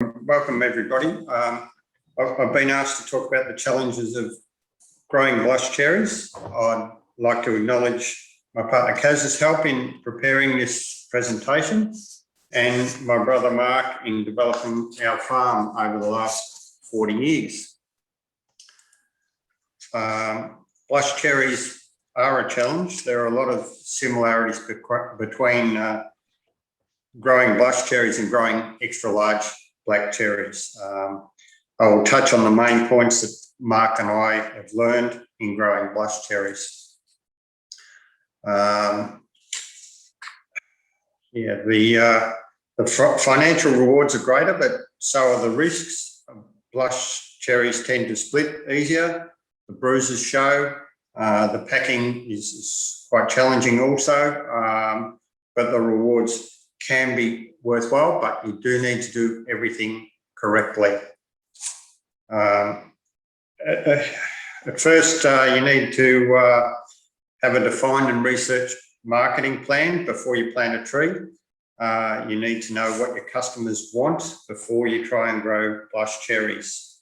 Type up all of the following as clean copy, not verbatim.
Welcome everybody. I've been asked to talk about the challenges of growing blush cherries. I'd like to acknowledge my partner Kaz's help in preparing this presentation and my brother Mark in developing our farm over the last 40 years. Blush cherries are a challenge. There are a lot of similarities between growing blush cherries and growing extra large black cherries. I will touch on the main points that Mark and I have learned in growing blush cherries. The financial rewards are greater, but so are the risks. Blush cherries tend to split easier. The bruises show. The packing is quite challenging also, but the rewards can be worthwhile, but you do need to do everything correctly. At first, you need to have a defined and researched marketing plan before you plant a tree. You need to know what your customers want before you try and grow blush cherries.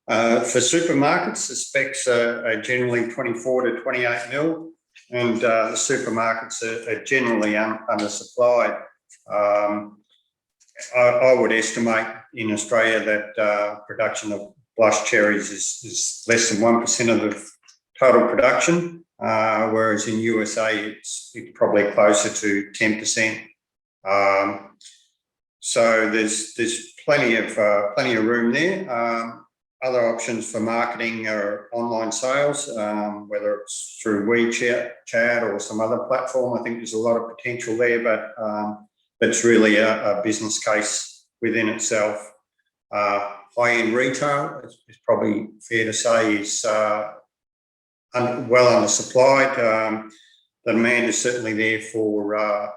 For supermarkets, the specs are generally 24 to 28 mil, and the supermarkets are generally undersupplied. I would estimate in Australia that production of blush cherries is less than 1% of the total production, whereas in USA it's probably closer to 10%. So there's plenty of room there. Other options for marketing are online sales, whether it's through WeChat or some other platform. I think there's a lot of potential there, but it's really a business case within itself. High-end retail, it's probably fair to say, is well undersupplied. The demand is certainly there for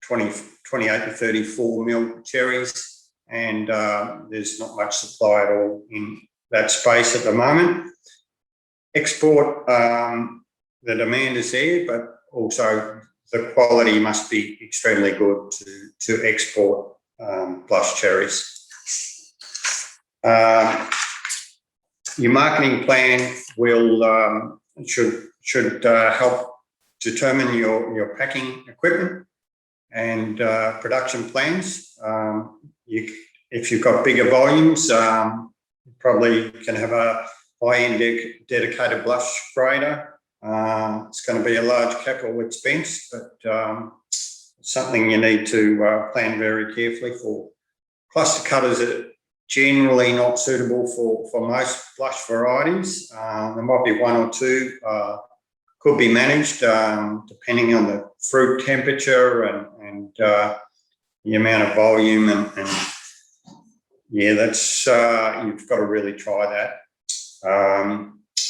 28 to 34 mil cherries, and there's not much supply at all in that space at the moment. Export, the demand is there, but also the quality must be extremely good to export blush cherries. Your marketing plan should help determine your packing equipment and production plans. If you've got bigger volumes, you probably can have a high-end dedicated blush grader. It's going to be a large capital expense, but something you need to plan very carefully for. Cluster cutters are generally not suitable for most blush varieties. There might be one or two, could be managed depending on the fruit temperature and the amount of volume and yeah, that's you've got to really try that.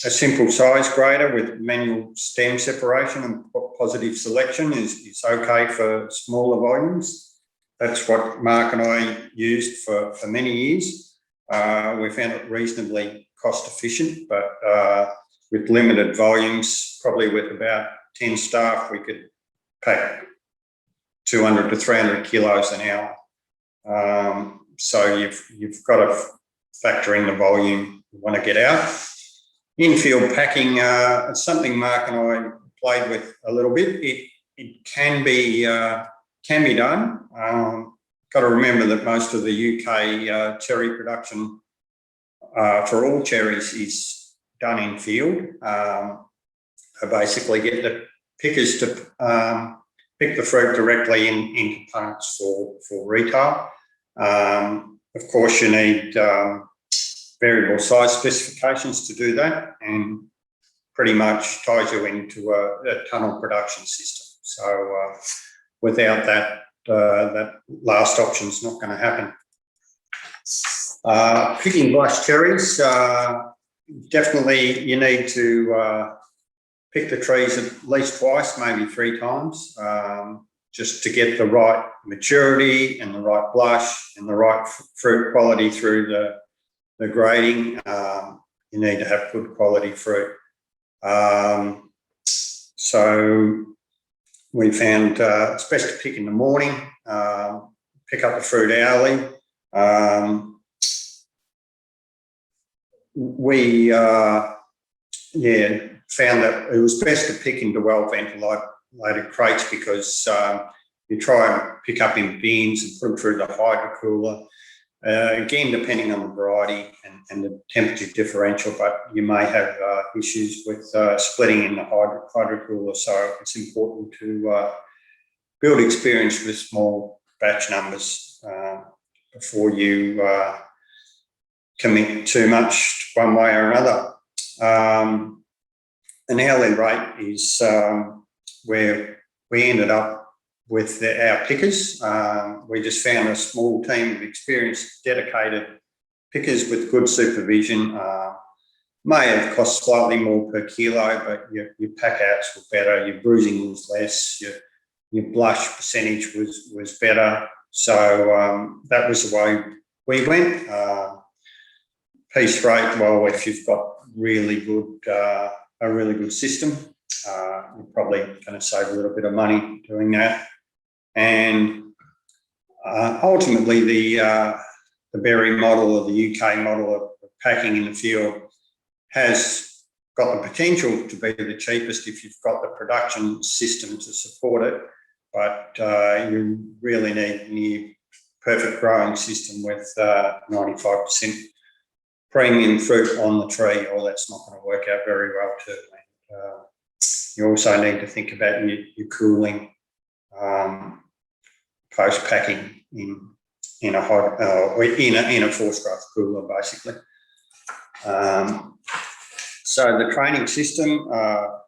A simple size grader with manual stem separation and positive selection is okay for smaller volumes. That's what Mark and I used for many years. We found it reasonably cost efficient, but with limited volumes, probably with about 10 staff, we could pack 200 to 300 kilos an hour. So you've got to factor in the volume you want to get out. Infield packing, it's something Mark and I played with a little bit. It can be done. Got to remember that most of the UK cherry production for all cherries is done in field. I basically get the pickers to pick the fruit directly in components for retail. Of course, you need variable size specifications to do that, and pretty much ties you into a tunnel production system. So without that, that last option is not going to happen. Picking blush cherries, definitely you need to pick the trees at least twice, maybe 3 times, just to get the right maturity and the right blush and the right fruit quality through the grading. You need to have good quality fruit. So we found it's best to pick in the morning, pick up the fruit hourly. We found that it was best to pick into well-ventilated crates because you try and pick up in bins and put them through the hydrocooler. Again, depending on the variety and the temperature differential, but you may have issues with splitting in the hydrocooler. So it's important to build experience with small batch numbers before you commit too much one way or another. An hourly rate is where we ended up with our pickers. We just found a small team of experienced, dedicated pickers with good supervision. May have cost slightly more per kilo, but your pack outs were better, your bruising was less, your blush percentage was better. So that was the way we went. Piece rate, well, if you've got a really good system, you're probably going to save a little bit of money doing that. And ultimately, the Berry model or the UK model of packing in the field has got the potential to be the cheapest if you've got the production system to support it, but you really need a near perfect growing system with 95% premium fruit on the tree, or that's not going to work out very well too. You also need to think about your cooling post packing in a hot in a forced growth cooler, basically. So the training system,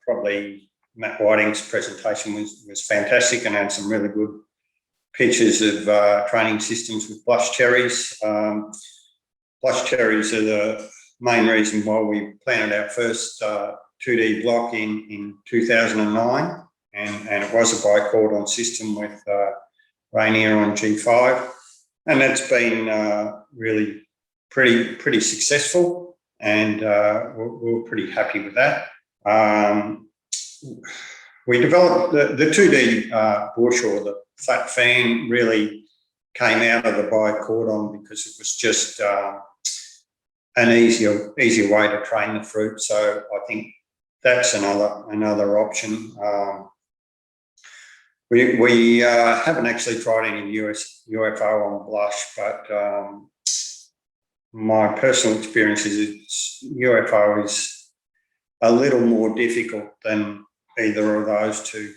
probably Matt Whiting's presentation was fantastic and had some really good pictures of training systems with blush cherries. Blush cherries are the main reason why we planted our first 2D block in 2009, and it was a bicordon system with Rainier on G5, and that's been really pretty successful, and we're pretty happy with that. We developed the 2D bush, or the flat fan, really came out of the bicordon because it was just an easier way to train the fruit. So I think that's another option. We haven't actually tried any UFO on blush, but my personal experience is UFO is a little more difficult than either of those to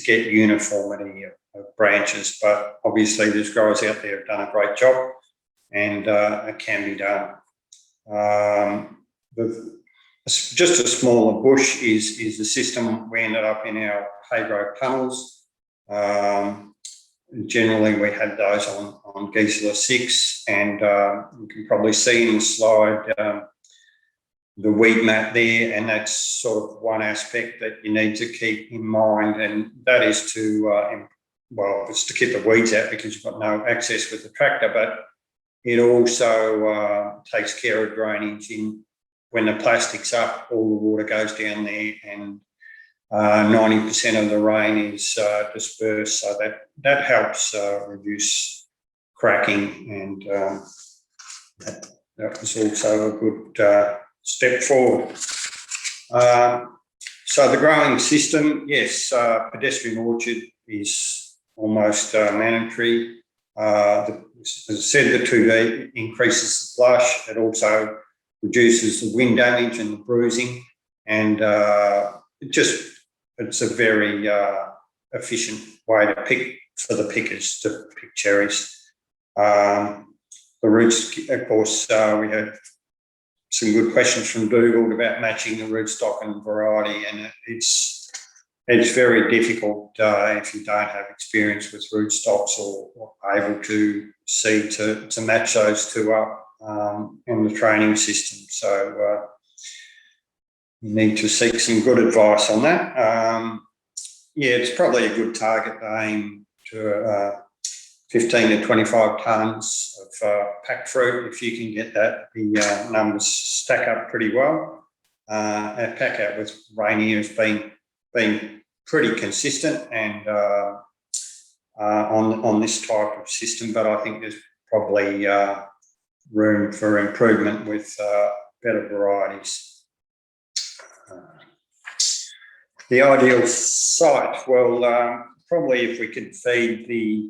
get uniformity of branches. But obviously, there's growers out there who've done a great job, and it can be done. Just a smaller bush is the system we ended up in our hay grove tunnels. Generally, we had those on Gisela 6, and you can probably see in the slide the weed mat there, and that's sort of one aspect that you need to keep in mind, and that is to, it's to keep the weeds out because you've got no access with the tractor, but it also takes care of drainage. When the plastic's up, all the water goes down there, and 90% of the rain is dispersed, so that helps reduce cracking, and that was also a good step forward. So the growing system, yes, pedestrian orchard is almost mandatory. As I said, the 2D increases the flush. It also reduces the wind damage and the bruising, and it's a very efficient way to pick for the pickers to pick cherries. The roots, of course, we had some good questions from Dougal about matching the rootstock and variety, and it's very difficult if you don't have experience with rootstocks or able to see to match those two up in the training system. So you need to seek some good advice on that. It's probably a good target to aim to 15 to 25 tonnes of packed fruit. If you can get that, the numbers stack up pretty well. Our pack out with Rainier has been pretty consistent and on this type of system, but I think there's probably room for improvement with better varieties. The ideal site, well, probably if we could feed the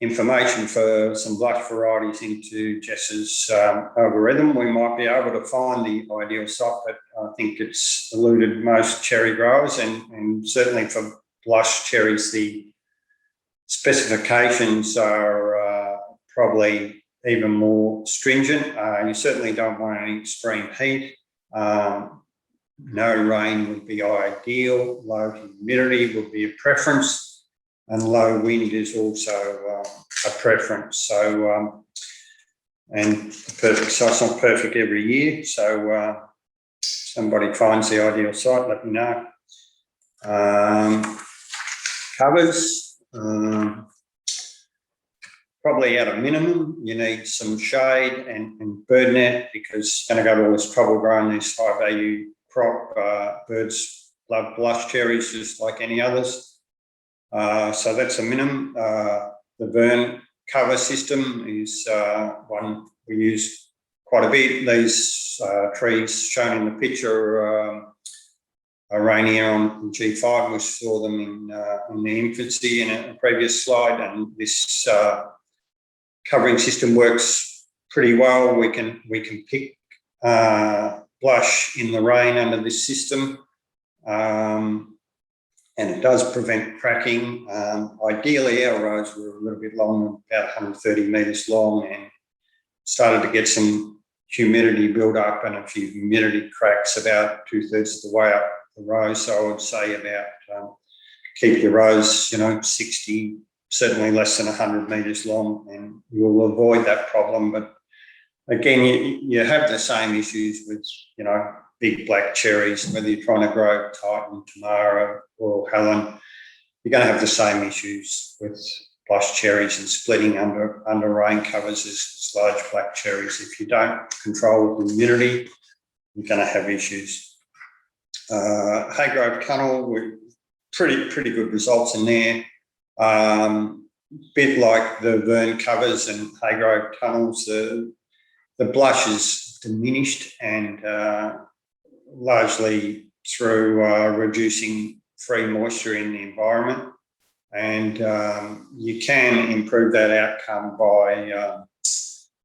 information for some blush varieties into Jess's algorithm, we might be able to find the ideal site, but I think it's eluded most cherry growers, and certainly for blush cherries, the specifications are probably even more stringent. You certainly don't want any extreme heat. No rain would be ideal. Low humidity would be a preference, and low wind is also a preference. So, and the perfect site's not perfect every year. So, somebody finds the ideal site, let me know. Covers, probably at a minimum, you need some shade and bird net, because you're going to go to all this trouble growing this high value crop. Birds love blush cherries just like any others. So that's a minimum. The vern cover system is one we use quite a bit. These trees shown in the picture are Rainier on G5. We saw them in the infancy in a previous slide, and this covering system works pretty well. We can pick blush in the rain under this system, and it does prevent cracking. Ideally, our rows were a little bit long, about 130 metres long, and started to get some humidity build up and a few humidity cracks about 2/3 of the way up the row. So I would say about keep your rows, 60, certainly less than 100 metres long, and you'll avoid that problem. But again, you have the same issues with, big black cherries, whether you're trying to grow Titan, Tamara or Helen, you're going to have the same issues with blush cherries and splitting under rain covers as large black cherries. If you don't control the humidity, you're going to have issues. Haygrove tunnel, with pretty good results in there. Bit like the vern covers and Haygrove tunnels, the blush is diminished, and largely through reducing free moisture in the environment. And you can improve that outcome by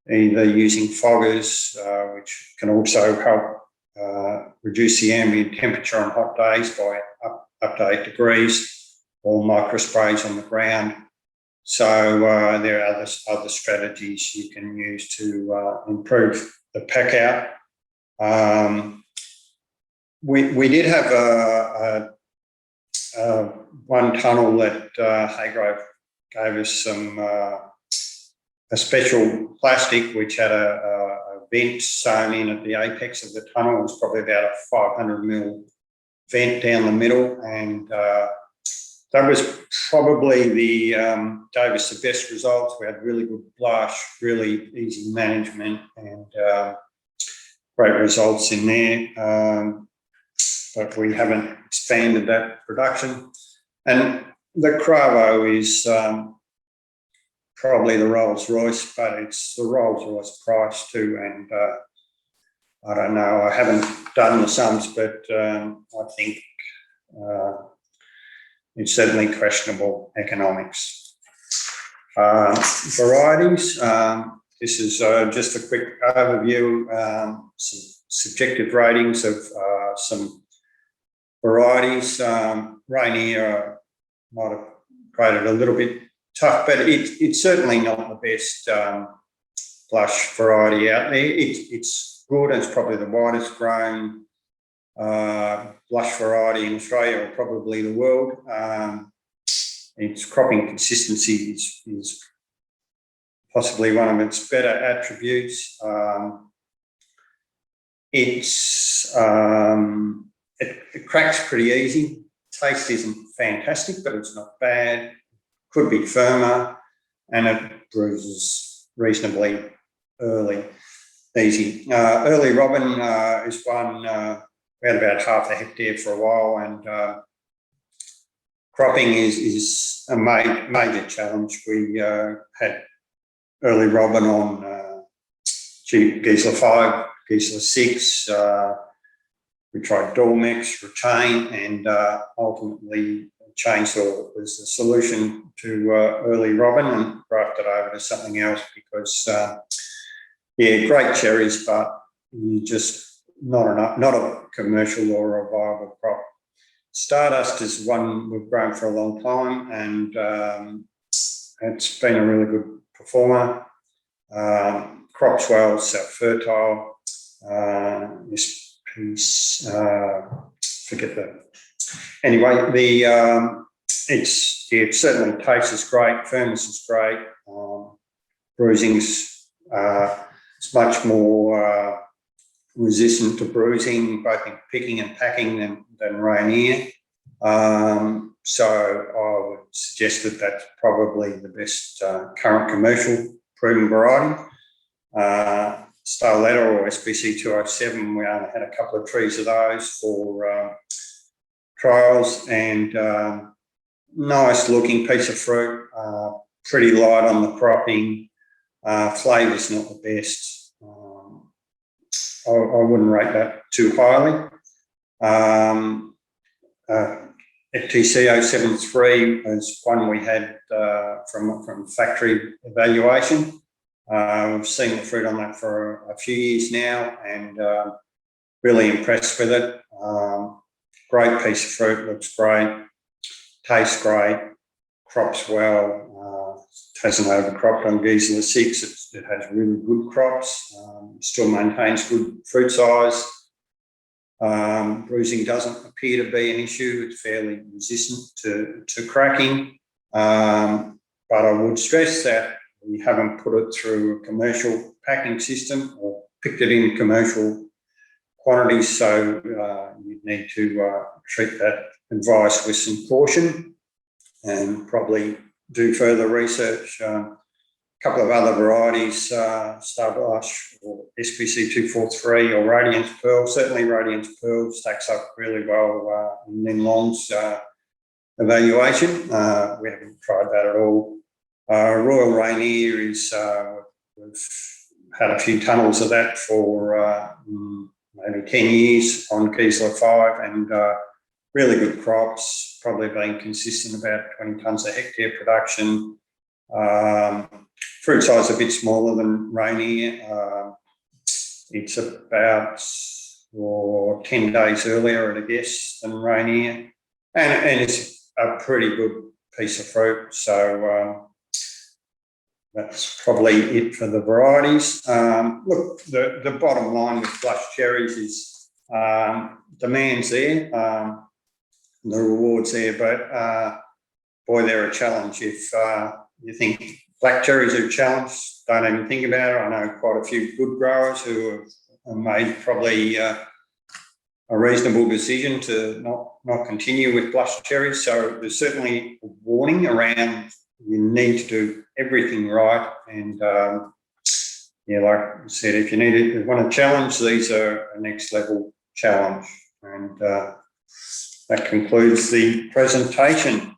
either using foggers, which can also help reduce the ambient temperature on hot days by up to 8 degrees, or microsprays on the ground. So there are other strategies you can use to improve the pack out. We did have one tunnel that Haygrove gave us some a special plastic which had a vent sewn in at the apex of the tunnel. It was probably about a 500mm vent down the middle, and that was probably gave us the best results. We had really good blush, really easy management, and great results in there. But we haven't expanded that production. And the Cravo is probably the Rolls Royce, but it's the Rolls Royce price too. And I don't know, I haven't done the sums, but I think it's certainly questionable economics. Varieties, this is just a quick overview, some subjective ratings of some varieties. Rainier might have graded a little bit tough, but it's certainly not the best blush variety out there. It's good. It's probably the widest grown blush variety in Australia, or probably the world. Its cropping consistency is possibly one of its better attributes. It cracks pretty easy. Taste isn't fantastic, but it's not bad. Could be firmer, and it bruises reasonably easy. Early Robin is one, we had about half a hectare for a while, and cropping is a major challenge. We had early robin on Geisler 5, Geisler 6. We tried Dormex, Retain, and ultimately chainsaw was the solution to early robin, and grafted over to something else because, yeah, great cherries, but you just not a commercial or a viable crop. Stardust is one we've grown for a long time, and it's been a really good performer. Crops well, self-fertile. This piece, forget that. Anyway, it certainly tastes great. Firmness is great. Bruising's it's much more resistant to bruising, both in picking and packing, than Rainier. So I would suggest that that's probably the best current commercial proven variety. Starletta or SBC 207, we only had a couple of trees of those for trials, and nice looking piece of fruit, pretty light on the cropping, flavour's not the best. I wouldn't rate that too highly. FTC 073 was one we had from factory evaluation. We've seen the fruit on that for a few years now, and really impressed with it. Great piece of fruit, looks great, tastes great, crops well. Hasn't overcropped on Geisler 6. It has really good crops, still maintains good fruit size. Bruising doesn't appear to be an issue. It's fairly resistant to cracking. But I would stress that we haven't put it through a commercial packing system or picked it in commercial quantities, so you'd need to treat that advice with some caution and probably do further research. A couple of other varieties, Starblush or SPC 243 or Radiance Pearl. Certainly Radiance Pearl stacks up really well in Lin Long's evaluation. We haven't tried that at all. Royal Rainier is, we've had a few tunnels of that for maybe 10 years on Geisler 5, and really good crops, probably been consistent about 20 tonnes a hectare production. Fruit size a bit smaller than Rainier. It's about 10 days earlier at a guess than Rainier, and it's a pretty good piece of fruit. So that's probably it for the varieties. Look, the bottom line with flush cherries is demand's there, the rewards there, but boy, they're a challenge. If you think black cherries are a challenge, don't even think about it. I know quite a few good growers who have made probably a reasonable decision to not continue with blush cherries. So there's certainly a warning around you need to do everything right. And yeah, like I said, if you want to challenge, these are a next level challenge. And that concludes the presentation.